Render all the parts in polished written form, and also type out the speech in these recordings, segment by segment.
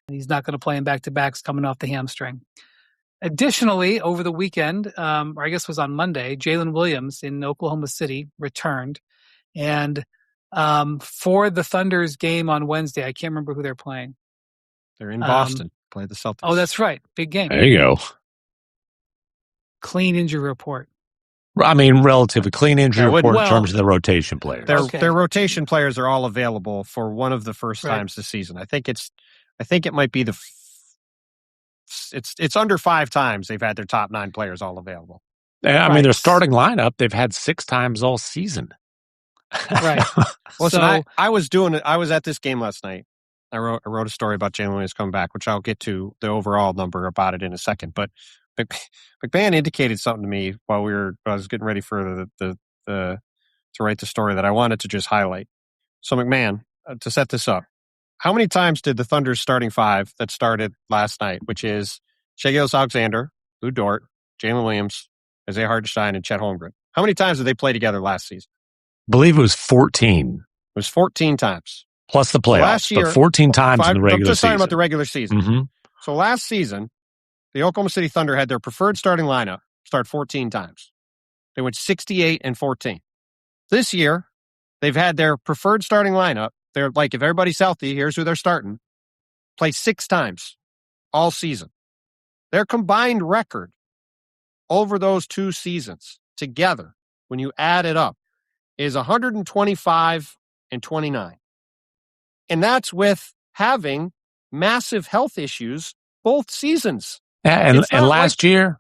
He's not going to play in back-to-backs coming off the hamstring. Additionally, over the weekend, or I guess it was on Monday, Jalen Williams in Oklahoma City returned. And for the Thunder's game on Wednesday, I can't remember who they're playing. They're in Boston. Play the Celtics. Oh, that's right. Big game. There you go. Clean injury report. I mean, relatively clean injury report in terms of the rotation players. Their rotation players are all available for one of the first times this season. I think it might be it's under 5 times they've had their top 9 players all available. I mean, their starting lineup, they've had 6 times all season. Right. Listen, I was at this game last night. I wrote a story about Jalen Williams coming back, which I'll get to the overall number about it in a second. But McMahon indicated something to me while I was getting ready for to write the story that I wanted to just highlight. So McMahon, to set this up, how many times did the Thunder's starting 5 that started last night, which is Shai Gilgeous-Alexander, Lou Dort, Jalen Williams, Isaiah Hartenstein, and Chet Holmgren? How many times did they play together last season? I believe it was 14. It was 14 times. Plus the playoffs. Last year, but 14 times in the regular season. I'm just talking about the regular season. Mm-hmm. So last season, the Oklahoma City Thunder had their preferred starting lineup start 14 times. They went 68-14. This year, they've had their preferred starting lineup. They're like, if everybody's healthy, here's who they're starting. Play 6 times all season. Their combined record over those 2 seasons together, when you add it up, is 125-29. And that's with having massive health issues both seasons. Yeah, and last year,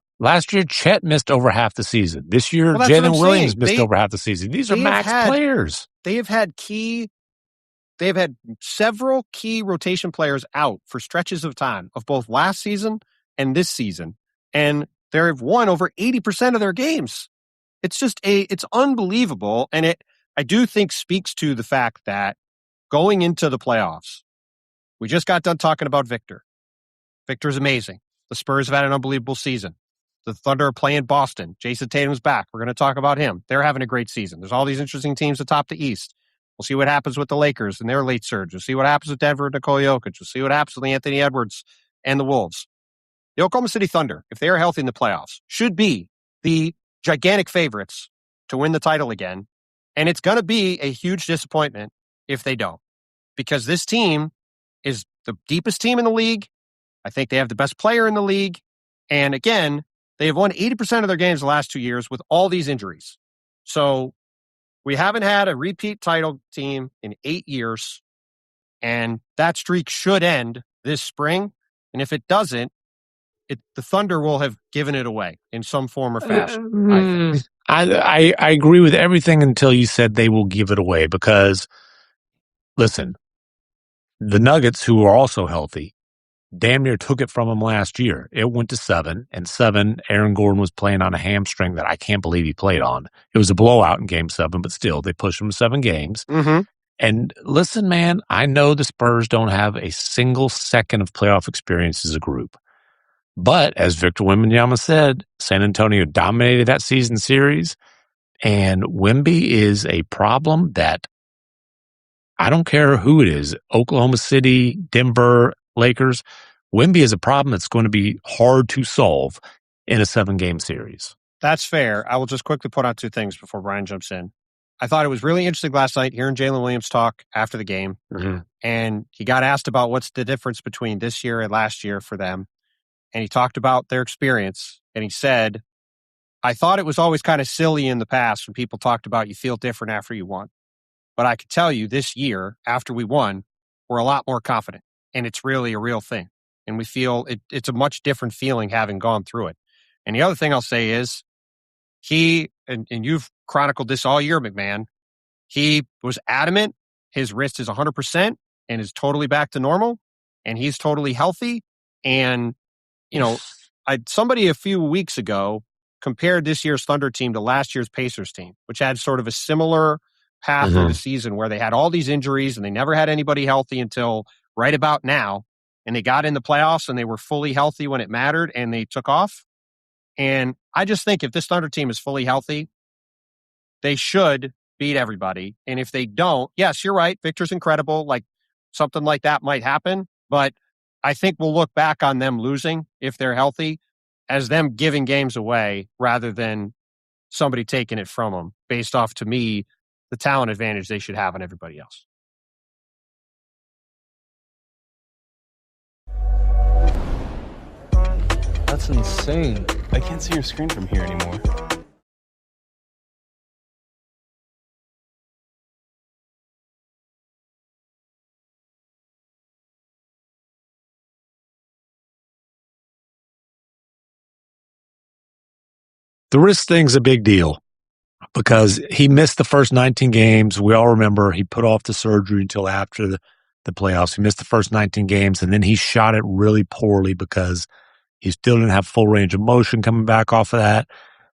Chet missed over half the season. This year, Jalen Williams missed over half the season. These are max players. They have had several key rotation players out for stretches of time of both last season and this season. And they've won over 80% of their games. It's just it's unbelievable. And I do think speaks to the fact that going into the playoffs, we just got done talking about Victor. Victor's amazing. The Spurs have had an unbelievable season. The Thunder are playing Boston. Jason Tatum's back. We're going to talk about him. They're having a great season. There's all these interesting teams atop the East. We'll see what happens with the Lakers and their late surge. We'll see what happens with Denver and Nikola Jokic. We'll see what happens with Anthony Edwards and the Wolves. The Oklahoma City Thunder, if they are healthy in the playoffs, should be the gigantic favorites to win the title again. And it's going to be a huge disappointment if they don't. Because this team is the deepest team in the league. I think they have the best player in the league. And again, they have won 80% of their games the last 2 years with all these injuries. So we haven't had a repeat title team in 8 years. And that streak should end this spring. And if it doesn't, the Thunder will have given it away in some form or fashion. I agree with everything until you said they will give it away because, listen, the Nuggets, who are also healthy, damn near took it from them last year. It went to 7, and 7, Aaron Gordon was playing on a hamstring that I can't believe he played on. It was a blowout in Game 7, but still, they pushed him to 7 games. Mm-hmm. And listen, man, I know the Spurs don't have a single second of playoff experience as a group. But as Victor Wembanyama said, San Antonio dominated that season series, and Wemby is a problem that I don't care who it is, Oklahoma City, Denver, Lakers, Wemby is a problem that's going to be hard to solve in a 7-game series. That's fair. I will just quickly put out 2 things before Brian jumps in. I thought it was really interesting last night hearing Jalen Williams talk after the game. Mm-hmm. And he got asked about what's the difference between this year and last year for them. And he talked about their experience. And he said, I thought it was always kind of silly in the past when people talked about you feel different after you won. But I can tell you this year, after we won, we're a lot more confident. And it's really a real thing. And we feel it's a much different feeling having gone through it. And the other thing I'll say is he, and you've chronicled this all year, McMahon, he was adamant his wrist is 100% and is totally back to normal. And he's totally healthy. And, you know, somebody a few weeks ago compared this year's Thunder team to last year's Pacers team, which had sort of a similar path through the season where they had all these injuries and they never had anybody healthy until right about now. And they got in the playoffs and they were fully healthy when it mattered and they took off. And I just think if this Thunder team is fully healthy, they should beat everybody. And if they don't, yes, you're right. Victor's incredible. Like something like that might happen. But I think we'll look back on them losing, if they're healthy, as them giving games away rather than somebody taking it from them based off, to me, the talent advantage they should have on everybody else. That's insane. I can't see your screen from here anymore. The wrist thing's a big deal because he missed the first 19 games. We all remember he put off the surgery until after the playoffs. He missed the first 19 games, and then he shot it really poorly because he still didn't have full range of motion coming back off of that.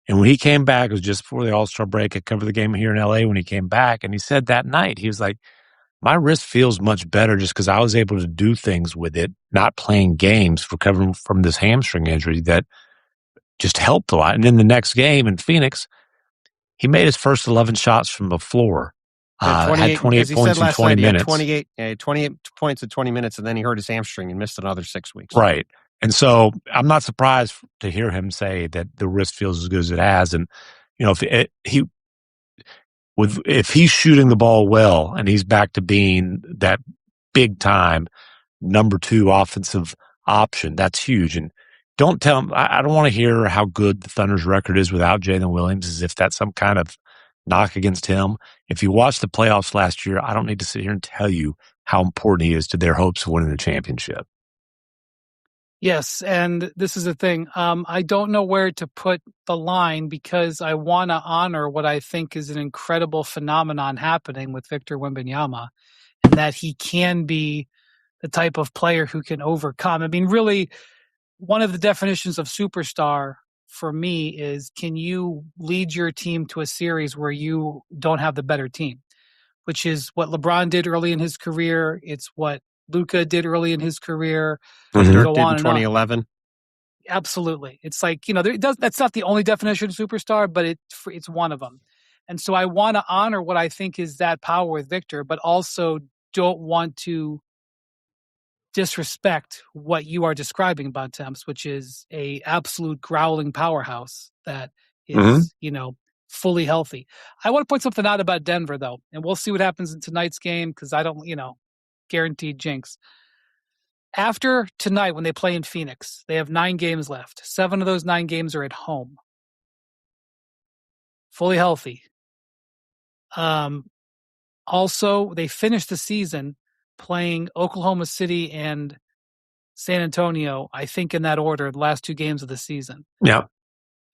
And when he came back, it was just before the All-Star break. I covered the game here in L.A. when he came back, and he said that night, he was like, my wrist feels much better just because I was able to do things with it, not playing games, recovering from this hamstring injury that just helped a lot. And then the next game in Phoenix, he made his first 11 shots from the floor. Had 28 points in 20 minutes. 28 points in 20 minutes, and then he hurt his hamstring and missed another 6 weeks. Right. And so I'm not surprised to hear him say that the wrist feels as good as it has. And, you know, if he's shooting the ball well and he's back to being that big time number 2 offensive option, that's huge. And don't tell him, I don't want to hear how good the Thunder's record is without Jalen Williams, as if that's some kind of knock against him. If you watched the playoffs last year, I don't need to sit here and tell you how important he is to their hopes of winning the championship. Yes, and this is the thing. I don't know where to put the line because I want to honor what I think is an incredible phenomenon happening with Victor Wembanyama, and that he can be the type of player who can overcome. I mean, really, one of the definitions of superstar for me is, can you lead your team to a series where you don't have the better team, which is what LeBron did early in his career. It's what Luka did early in his career. Dirk did in 2011. Absolutely. It's like, you know, that's not the only definition of superstar, but it's one of them. And so I want to honor what I think is that power with Victor, but also don't want to disrespect what you are describing about Temps, which is a absolute growling powerhouse that is, you know, fully healthy. I want to point something out about Denver, though, and we'll see what happens in tonight's game because I don't, you know, guaranteed jinx. After tonight, when they play in Phoenix, they have 9 games left. 7 of those 9 games are at home. Fully healthy. Also, they finished the season playing Oklahoma City and San Antonio, I think in that order, the last 2 games of the season. Yeah.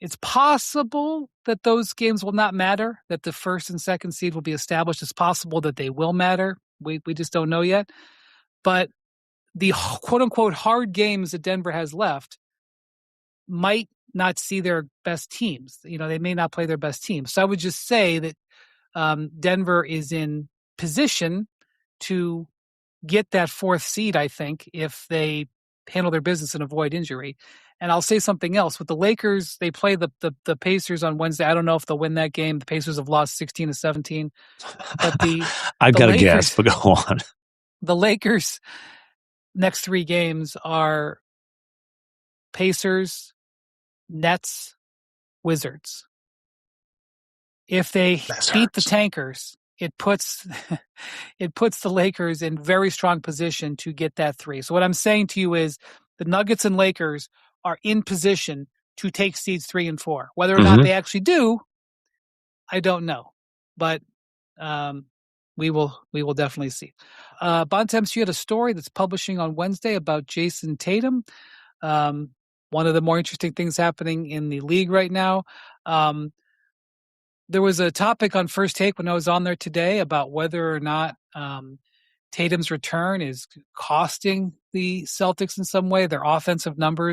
It's possible that those games will not matter, that the first and second seed will be established. It's possible that they will matter. We just don't know yet. But the quote-unquote hard games that Denver has left might not see their best teams. You know, they may not play their best teams. So I would just say that Denver is in position to get that 4th seed, I think, if they handle their business and avoid injury. And I'll say something else. With the Lakers, they play the Pacers on Wednesday. I don't know if they'll win that game. The Pacers have lost 16-17. But I've got to guess, but go on. The Lakers' next 3 games are Pacers, Nets, Wizards. If they beat the Tankers, it puts the Lakers in very strong position to get that 3. So what I'm saying to you is the Nuggets and Lakers are in position to take seeds 3 and 4. Whether or not they actually do, I don't know. But we will definitely see. Bontemps, you had a story that's publishing on Wednesday about Jason Tatum. One of the more interesting things happening in the league right now. There was a topic on First Take when I was on there today about whether or not Tatum's return is costing the Celtics in some way. Their offensive numbers